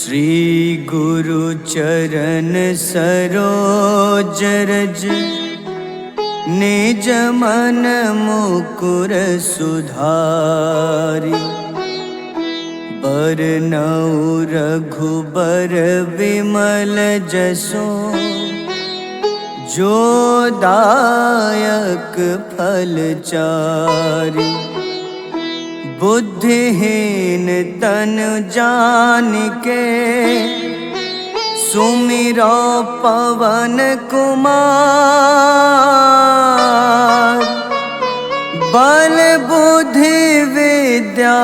श्री गुरु चरण सरोज रज निज मन मुकुर सुधारि। बरनउँ रघुबर विमल जसो जो दायक फल चारि। बुद्धिहीन तनु जानिके सुमिरो पवन कुमार। बल बुद्धि विद्या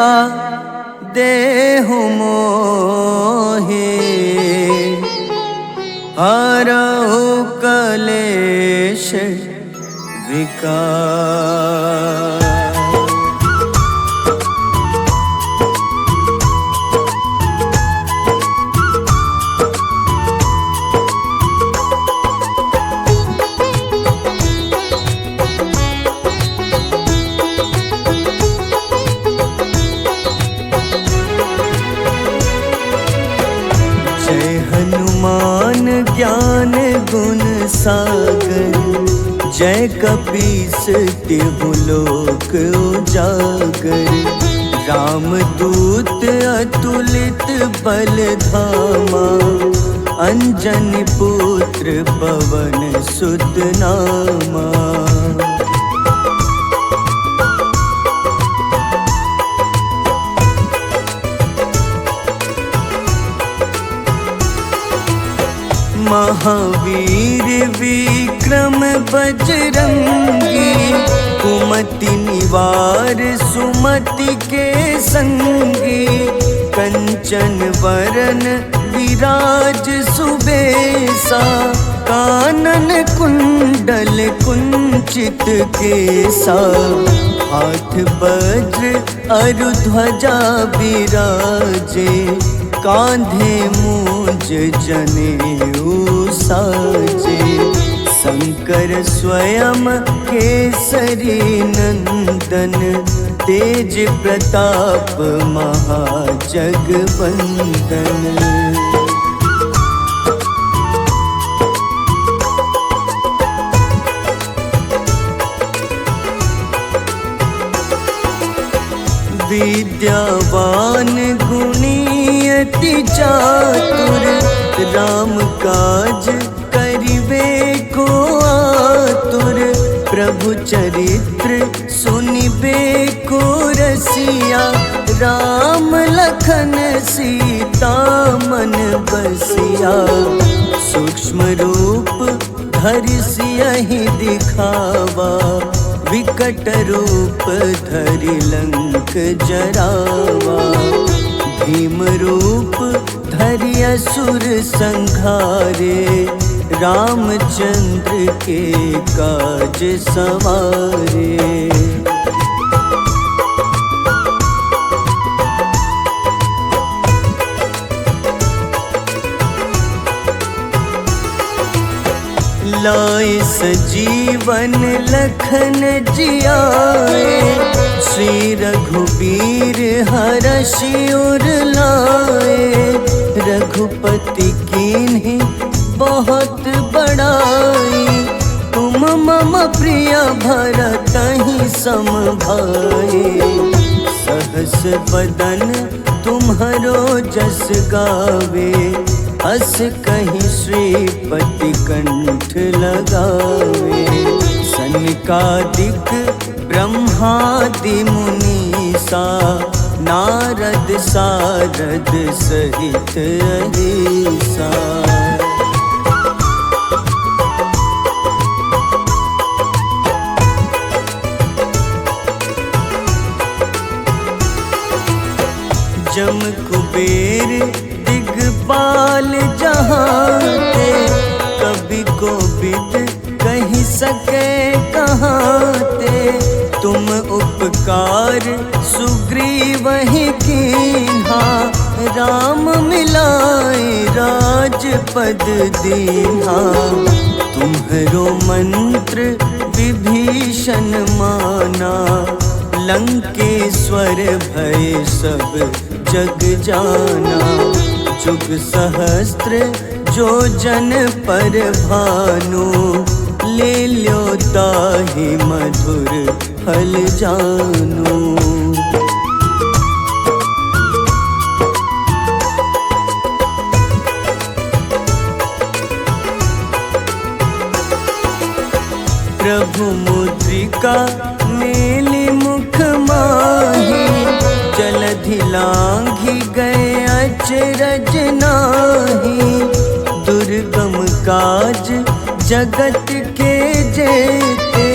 देहु मोहि हरहु कलेश विकार। जय हनुमान ज्ञान गुण सागर। जय कपीस तिहु लोक उजागर। रामदूत अतुलित बल धामा। अंजनी पुत्र पवन सुत नामा। महावीर विक्रम बजरंगी। कुमति निवार सुमति के संगी। कंचन वरन विराज सुबेसा। कानन कुंडल कुंचित केसा। हाथ वज्र अरु ध्वजा बिराजे। कांधे मूंज जनेऊ साजे। शंकर स्वयं केसरी नंदन। तेज प्रताप महाजगवंदन। विद्यावान गुणी अति चातुर। राम काज करिबे को आतुर। प्रभु चरित्र सुनिबे को रसिया। राम लखन सीता मन बसिया। सूक्ष्म रूप धरि सियहि दिखावा। विकट रूप धरि लंक जरावा। भीम रूप धरि असुर संहारे। रामचंद्र के काज सवारे। लाए सजीवन लखन जियाए। श्री रघुबीर हरषि उर लाए। रघुपति कीन्ही बहुत बड़ाई। तुम मम प्रिय भरतहि सम भाई। सहस बदन तुम्हरो जस गावे। अस कहीं श्रीपति कंठ लगावे। सनकादिक ब्रह्मादि मुनीसा। नारद सारद सहित अहिसा। जम कुबेर दिगपाल जहाते। कवि कोविद कहि सके कहाते। तुम उपकार सुग्रीवहि कीन्हा। राम मिलाए राजपद दीन्हा। तुम्हरो मंत्र विभीषण माना। लंकेश्वर भय सब जग जाना। जुग सहस्त्र जो जन पर भानु, ले ल्यो ताहि मधुर फल जानू। प्रभु मुद्रिका मेली मुख माही, जलधि लांघि गए अचरज नाही। दुर्गम काज जगत के जेते,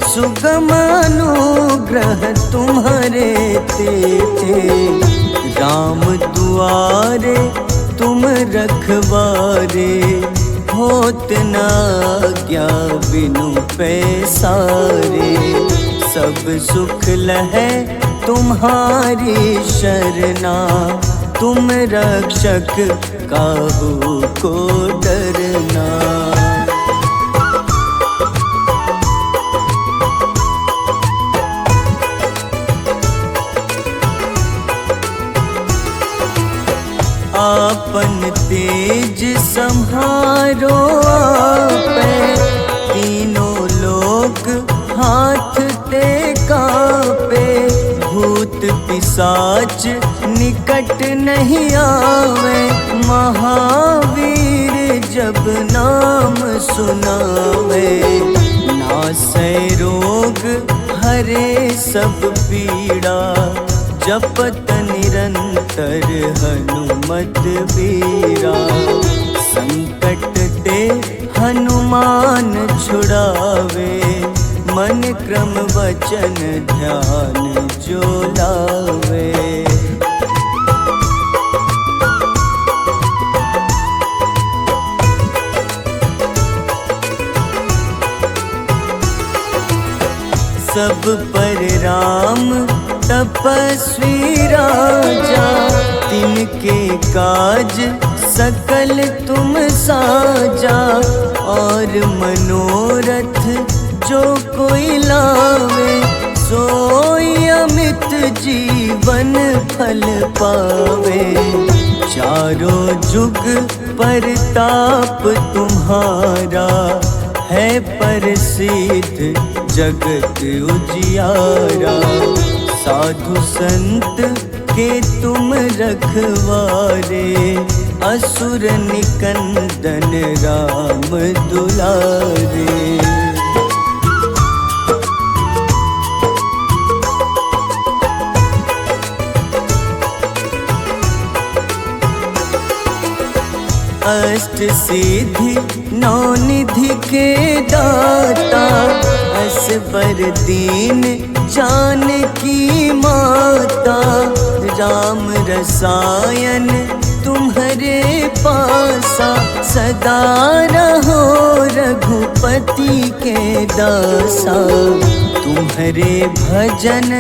सुगम अनुग्रह तुम्हारे तेते। राम दुआरे तुम रखवारे, होत न आज्ञा बिनु पैसारे। सब सुख लहै तुम्हारी शरणा, तुम रक्षक काहू को डरना। आपन तेज सम्हारो आपै, तीनों लोक हाथ ते कापे। भूत पिशाच निकट नहीं आवे, महावीर जब नाम सुनावे। नासै रोग हरे सब पीड़ा, जपत निरंतर हनुमत बीरा। संकट ते हनुमान छुड़ावे, मन क्रम वचन ध्यान जो लावे। सब पर राम तपस्वी राजा, तिनके काज सकल तुम साजा। और मनोरथ जो कोई लावे, सोई अमित जीवन फल पावे। चारों जुग परताप तुम्हारा, है प्रसिद्ध जगत उजियारा। साधु संत के तुम रखवारे, असुर निकंदन राम दुलारे। अष्ट सिद्धि नौ निधि के दाता, असबर दीन जानकी माता। राम रसायन तुम्हारे पासा, सदा रहो रघुपति के दासा। तुम्हारे भजन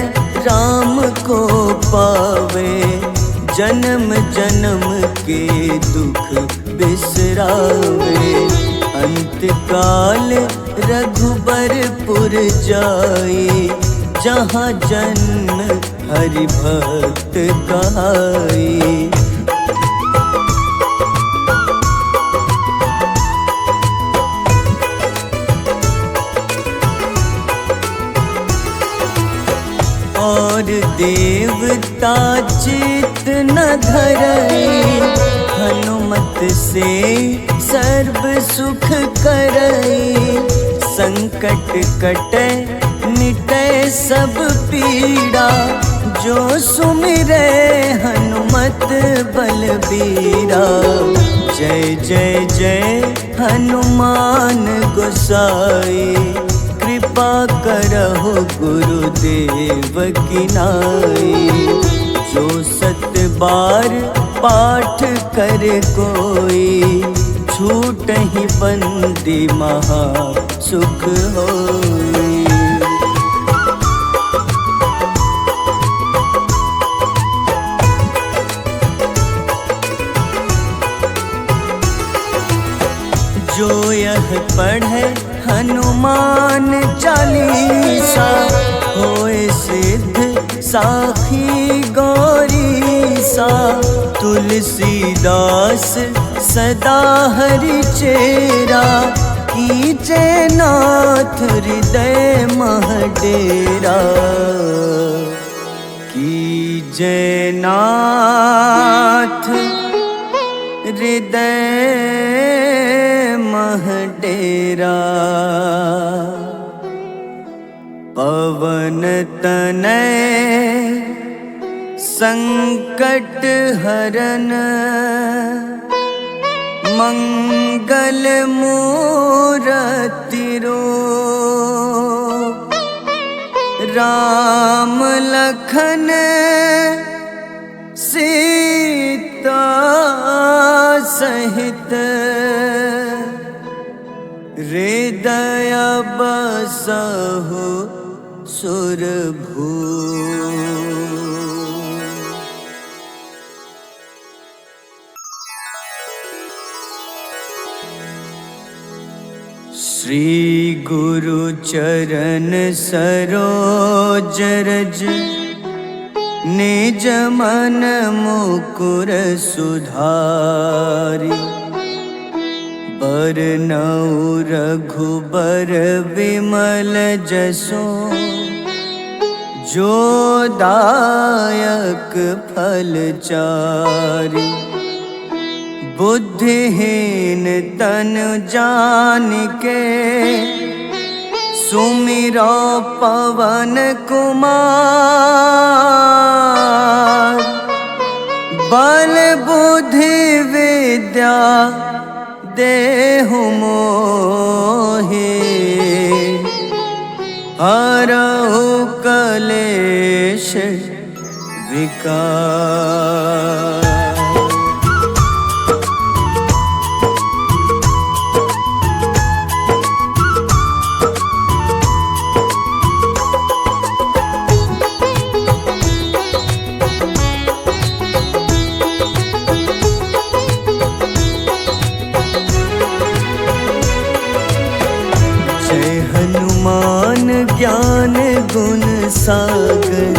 राम को पावे, जन्म जन्म के दुख बिसरावे। अंत काल रघुबरपुर जाई, जहाँ जन्म हरि भक्त कहाई। और देवता चित न धरई, हनुमत से सर्व सुख करई। संकट कटै मिटै सब पीड़ा, जो सुमिरै हनुमत बलबीरा। जय जय जय हनुमान गोसाई, कृपा करहु गुरुदेव की नाई। जो सत बार पाठ करे कोई, छूटहि बंदी महा सुख होई। जो यह पढ़े हनुमान चालीसा, होए सिद्ध साखी गौरीसा। तुलसीदास सदा हरि चेरा, कीजे नाथ हृदय मह डेरा। कीजे नाथ हृदय मह डेरा। पवन तनय संकट हरन, मंगल मूरति रूप। राम लखन सीता सहित, हृदय बसहु सुरभूप। श्री गुरु चरण सरोज रज, निज मन मुकुर सुधारि। बरनउँ रघुबर विमल जसु, जो दायक फल चारि। बुद्धिहीन तनु जानिके, सुमिरो पवन कुमार। बल बुद्धि विद्या देहु मोहि, हरहु कलेश विकार। हनुमान ज्ञान गुण सागर,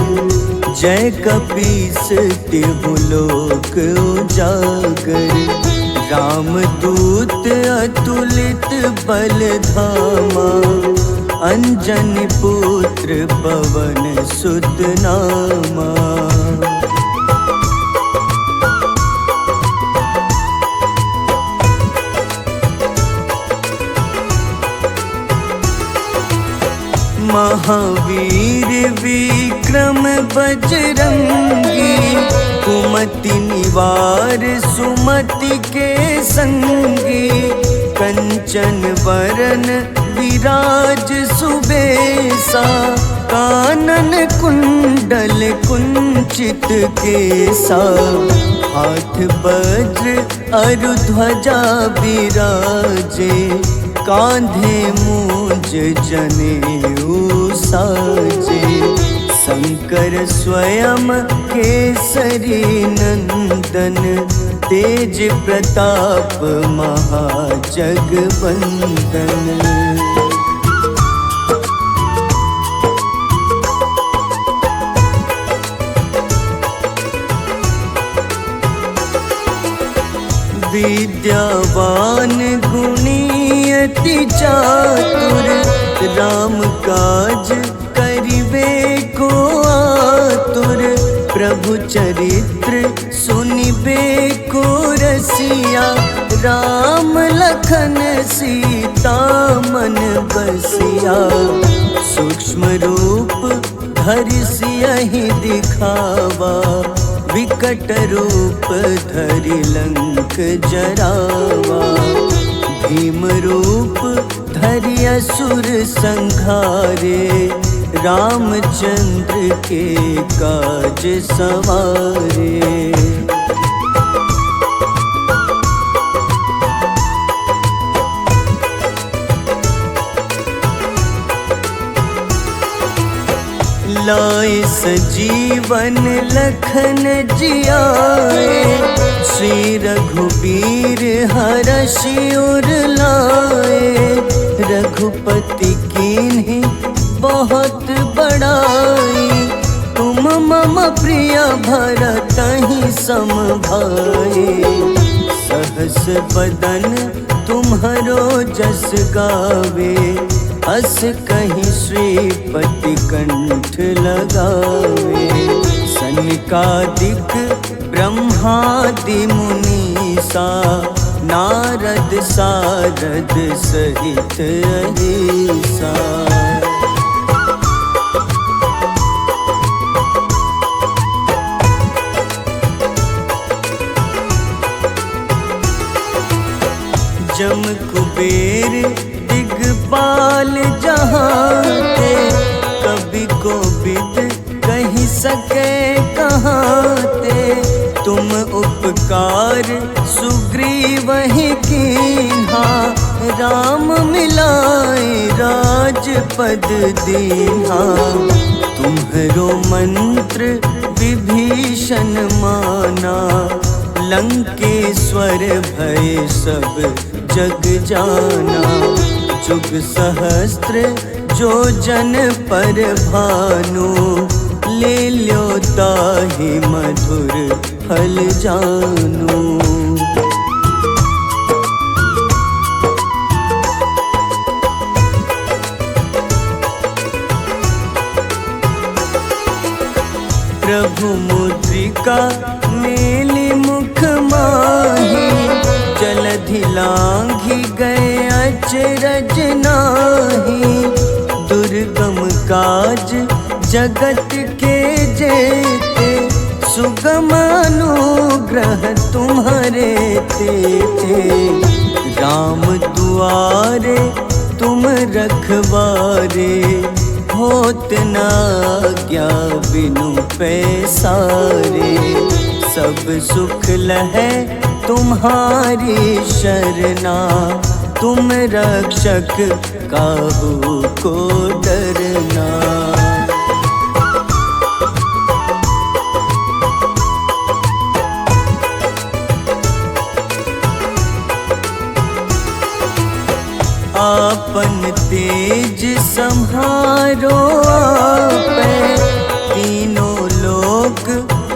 जय कपीस तिहु लोक उजागर। रामदूत अतुलित बल धामा, अंजनी पुत्र पवन सुत नामा। महावीर विक्रम बजरंगी, कुमति निवार सुमति के संगी। कंचन वरन विराज सुबेसा, कानन कुंडल कुंचित केसा। हाथ वज्र अरु ध्वजा बिराजे, कांधे मूंज जनेऊ साजे। शंकर स्वयं केसरी नंदन, तेज प्रताप महाजगवंदन। विद्यावान गुणी अति चातुर, राम काज करिबे को आतुर। प्रभु चरित्र सुनिबे को रसिया, राम लखन सीता मन बसिया। सूक्ष्म रूप धरि सियहि दिखावा, विकट रूप धरि लंक जरावा। भीम रूप धरि असुर संहारे, रामचंद्र के काज सवारे। लाए सजीवन लखन जियाए, श्री रघुबीर हरषि उर लाए। रघुपति कीन्ही बहुत बड़ाई, तुम मम प्रिय भरतहि सम भाए। सहस बदन तुम्हरो जस गावे, अस कहीं श्रीपति कंठ लगावे। सनकादिक ब्रह्मादि मुनीसा, नारद सारद सहित अहिसा। जम कुबेर दिगपाल जहाँते, कवि कोविद कही सके कहाँते। तुम उपकार सुग्रीवहि कीन्हा, राम मिलाए राजपद दीन्हा। तुम्हरो मंत्र विभीषण माना, लंकेश्वर भय सब जग जाना। जुग सहस्त्र जो जन पर भानु, ले ल्यो ताहि मधुर फल जानू। प्रभु मुद्रिका मेलि मुख माही, जलधि लांघि गए अचरज नाही। दुर्गम काज जगत के जेते, सुगम अनुग्रह तुम्हारे तेते। राम दुआरे तुम रखवारे, होत न आज्ञा बिनु पैसारे। सब सुख लहै तुम्हारी शरणा, तुम रक्षक काहू को डरना। आपन तेज सम्हारो आपै, तीनों लोक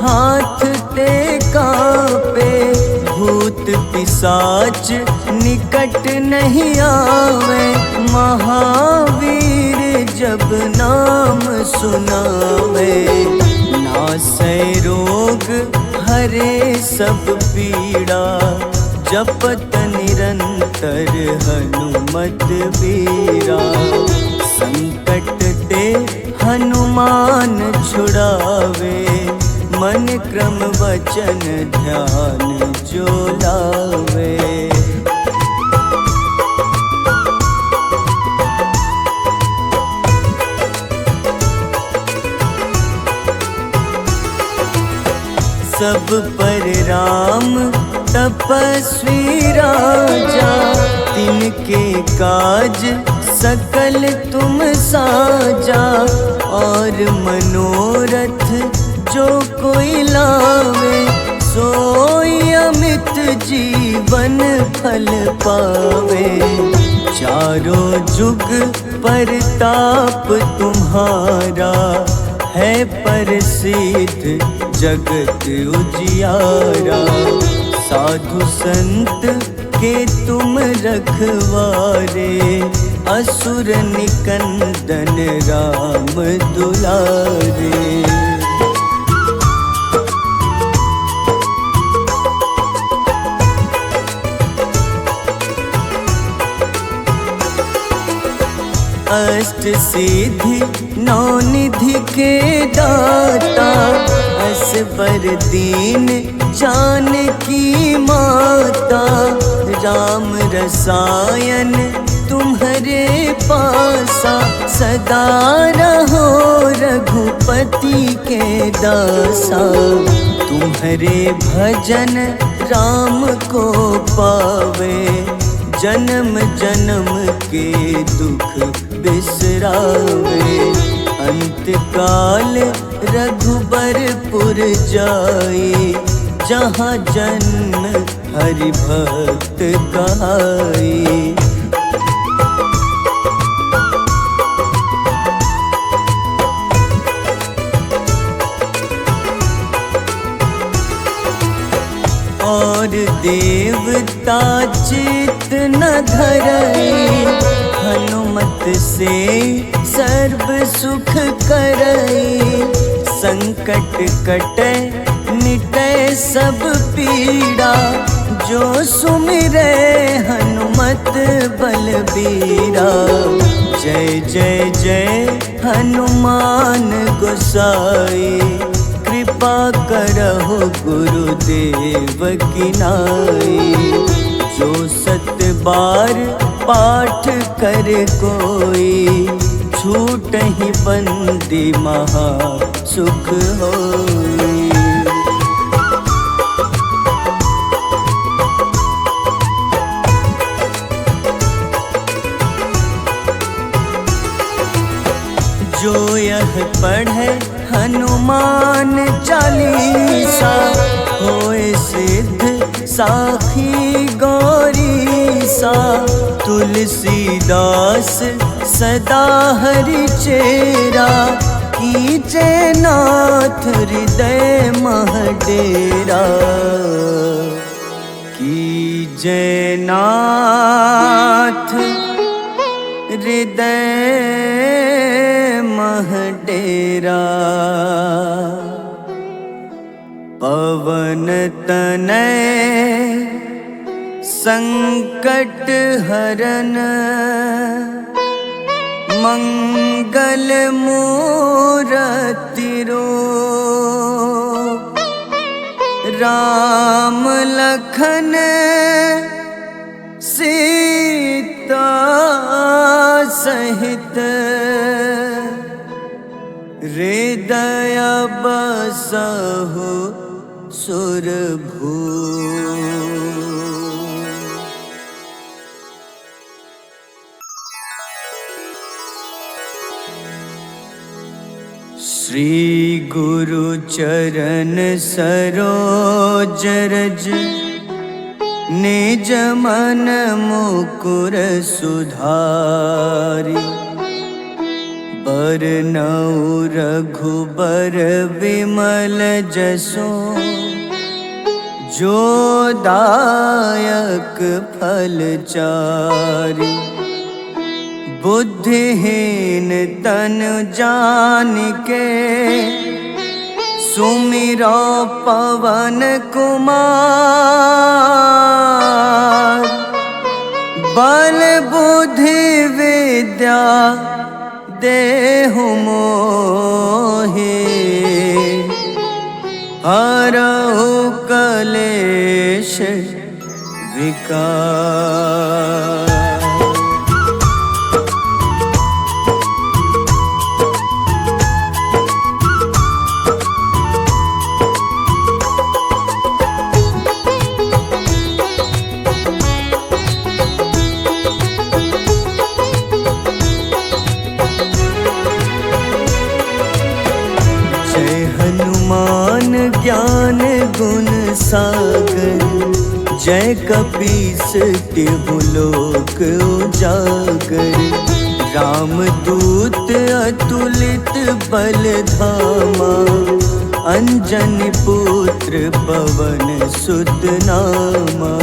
हाथ ते कापे। भूत पिशाच निकट नहीं आवे, महावीर जब नाम सुनावे। नासै रोग हरे सब पीड़ा, जपत निरंतर हनुमत बीरा। संकट ते हनुमान छुड़ावे, मन क्रम वचन ध्यान जो लावे। सब पर राम तपस्वी राजा, तिनके काज सकल तुम साजा। और मनोरथ जो कोई लावे, सोई अमित जीवन फल पावे। चारों जुग परताप तुम्हारा, है प्रसिद्ध जगत उजियारा। साधु संत के तुम रखवारे, असुर निकंदन राम दुलारे। अष्ट सिद्धि नौ निधि के दाता, असबर दीन जानकी माता। राम रसायन तुम्हारे पासा, सदा रहो रघुपति के दासा। तुम्हारे भजन राम को पावे, जन्म जन्म के दुख बिसरावे। अंत काल रघुबरपुर जाई, जहाँ जन्म हरि भक्त कहाई। और देवता चित न धरई, हनुमत से सर्व सुख करई। संकट कटे मिटे सब पीड़ा, जो सुमिरे हनुमत बलबीरा। जय जय जय हनुमान गोसाई, कृपा करहु गुरुदेव की नाई। जो 7 बार पाठ कर कोई, छूटहि बंदी महा सुख होई। जो यह पढ़े हनुमान चालीसा, होए सिद्ध साखी गौरीसा। तुलसीदास सदा हरि चेरा, कीजे नाथ हृदय मह डेरा। कीजे नाथ हृदय मह डेरा। पवन तनय संकट हरन, मंगल मूरति रूप। राम लखन सीता सहित, हृदय बसहु सुरभूप। श्री गुरु चरण सरोज रज, निज मन मुकुर सुधारि। बरनउँ रघुबर विमल जसो, जो दायक फल चारि। बुद्धिहीन तनु जानिके, सुमिरो पवन कुमार। बल बुद्धि विद्या देहु मोहि, हरहु कलेश विकार। हनुमान ज्ञान गुण सागर, जय कपीस तिहु लोक उजागर। रामदूत अतुलित बल धामा, अंजनी पुत्र पवन सुत नामा।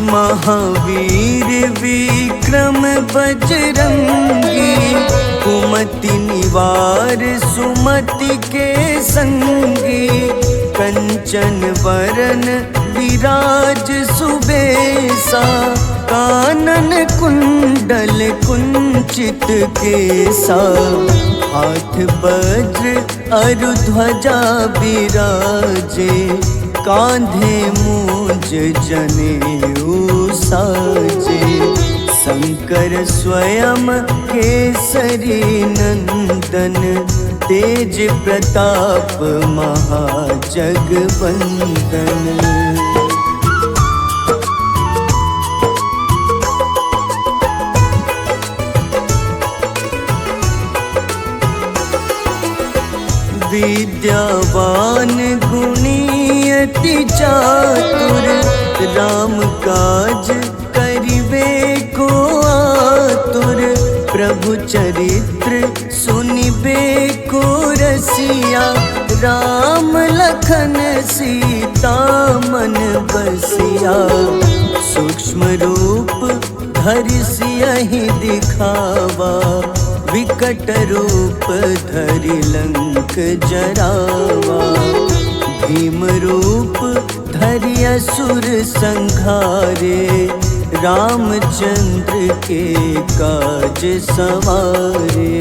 महावीर विक्रम बजरंगी, कुमति निवार सुमति के संगी। कंचन वरन विराज सुबेसा, कानन कुंडल कुंचित केसा। हाथ वज्र अरु ध्वजा बिराजे, कांधे मूंज जनेऊ साजे। शंकर स्वयं केसरी नंदन, तेज प्रताप महाजगवंदन। विद्यावान गुणी अति चातुर, राम काज करिबे को आतुर। चरित्र सुनिबे को रसिया, राम लखन सीता मन बसिया। सूक्ष्म रूप धरि सियहि दिखावा, विकट रूप धरि लंक जरावा। भीम रूप धरि असुर संहारे, रामचंद्र के काज सवारे।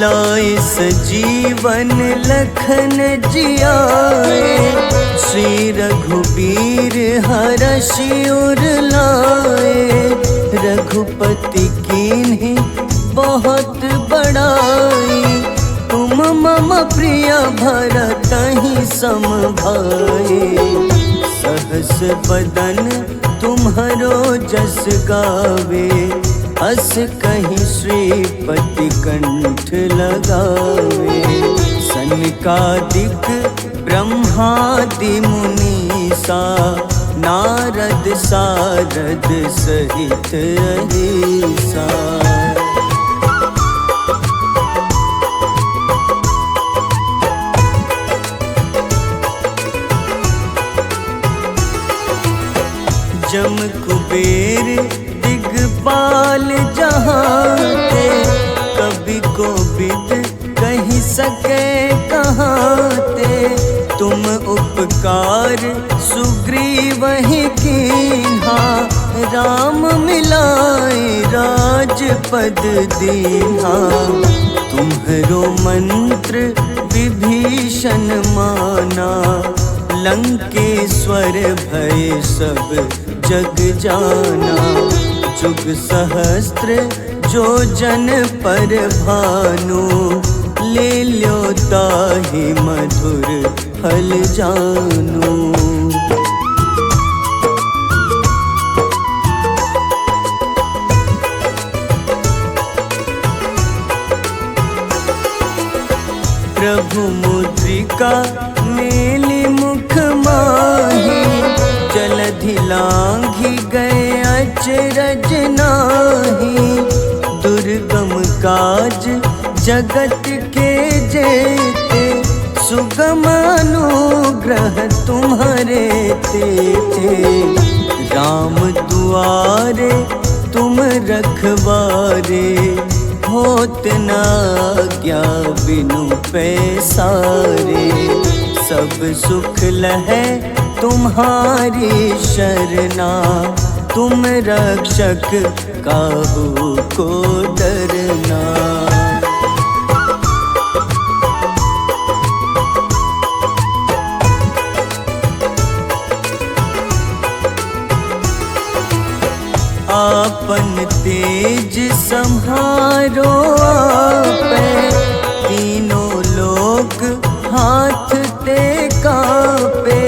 लाए सजीवन लखन जियाए, श्री रघुबीर हरषि उर लाए। रघुपति कीन्ही बहुत बड़ाई, तुम मम प्रिय भरतहि सम भाई। सहस बदन तुम्हरो जस गावे, अस कहीं श्रीपति कंठ लगावे। सनकादिक ब्रह्मादि मुनीसा, नारद सारद सहित अहिसा। जम कुबेर दिगपाल जहाते, कवि कोविद कहि सके कहाते। तुम उपकार सुग्रीवहि कीन्हा, राम मिलाए राजपद दीन्हा। तुम्हरो मंत्र विभीषण माना, लंकेश्वर भय सब जग जाना। जुग सहस्त्र जो जन पर भानु, ले ल्यो ताहि मधुर फल जानू। प्रभु मुद्रिका मेलि मुख माही, जलधि लांघि गए अचरज नाही। दुर्गम काज जगत के जेते, सुगम अनुग्रह तुम्हारे तेते। राम दुआरे तुम रखवारे, होत न आज्ञा बिनु पैसारे। सब सुख लहै तुम्हारी शरणा, तुम रक्षक काहू को डरना। आपन तेज सम्हारो आपै, तीनों लोक हाथ ते कापे।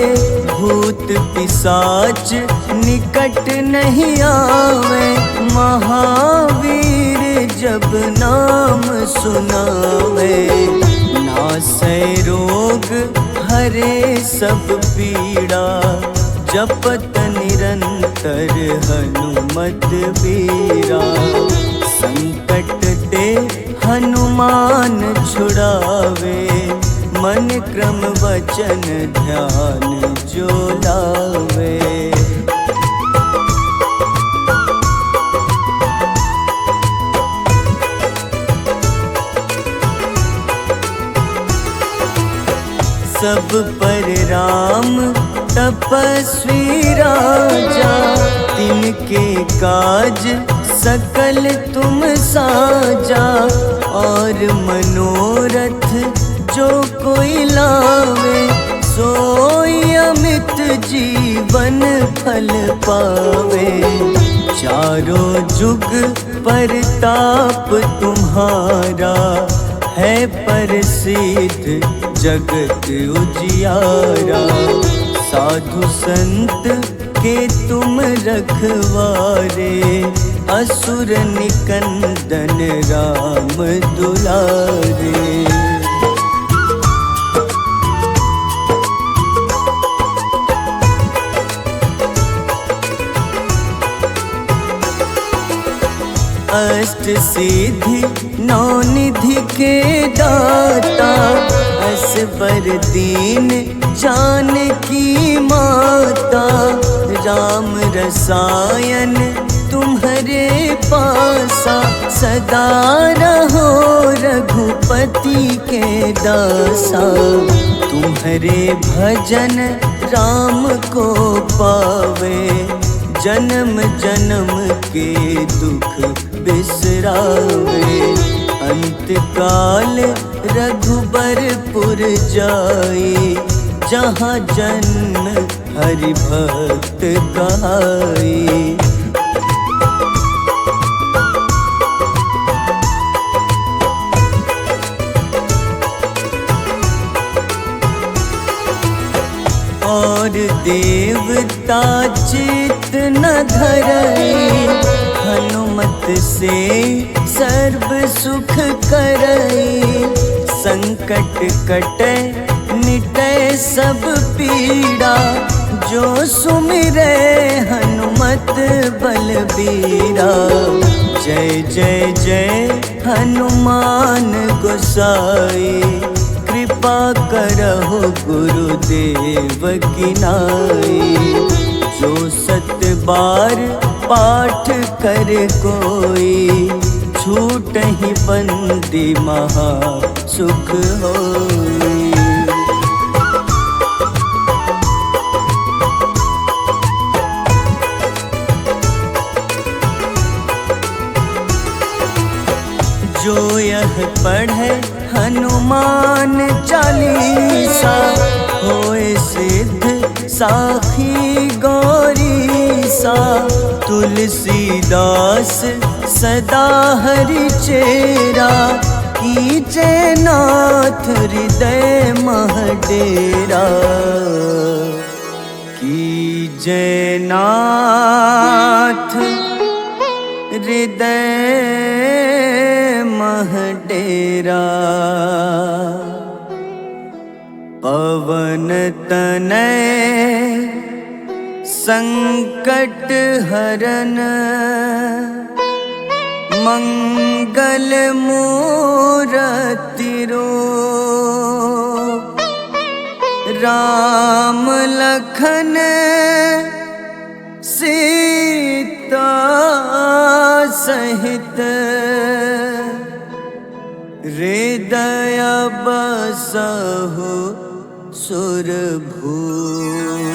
भूत पिशाच निकट नहीं आवे, महावीर जब नाम सुनावे। नासै रोग हरे सब पीड़ा, जपत निरंतर हनुमत बीरा। संकट ते हनुमान छुड़ावे, मन क्रम वचन ध्यान जो लावे। सब पर राम तपस्वी राजा, तिनके काज सकल तुम साजा। और मनोरथ जो कोई लावे, सोई अमित जीवन फल पावे। चारों जुग परताप तुम्हारा, है प्रसिद्ध जगत उजियारा। साधु संत के तुम रखवारे, असुर निकंदन राम दुलारे। अष्ट सिद्धि नौ निधि के दाता, असबर दीन जानकी माता। राम रसायन तुम्हारे पासा, सदा रहो रघुपति के दासा। तुम्हारे भजन राम को पावे, जन्म जन्म के दुख बिसरावे। अंत काल रघुबरपुर जाई, जहाँ जन्म हरि भक्त कहाई। और देवता चित न धरई, हनुमत से सर्व सुख करई। संकट कटे मिटे सब पीड़ा, जो सुमिरे हनुमत बलबीरा। जय जय जय हनुमान गोसाई, कृपा करहु गुरुदेव की नाई। जो सत बार पाठ करे कोई, छूटहि बंदी महा सुख होई। जो यह पढ़े हनुमान चालीसा, होए सिद्ध साखी गौरीसा। तुलसीदास सदा हरि चेरा, कीजे नाथ हृदय मह डेरा। कीजे नाथ हृदय मह डेरा। पवन तनय संकट हरन, मंगल मूरति रूप। राम लखन सीता सहित, हृदय बसहु सुरभूप।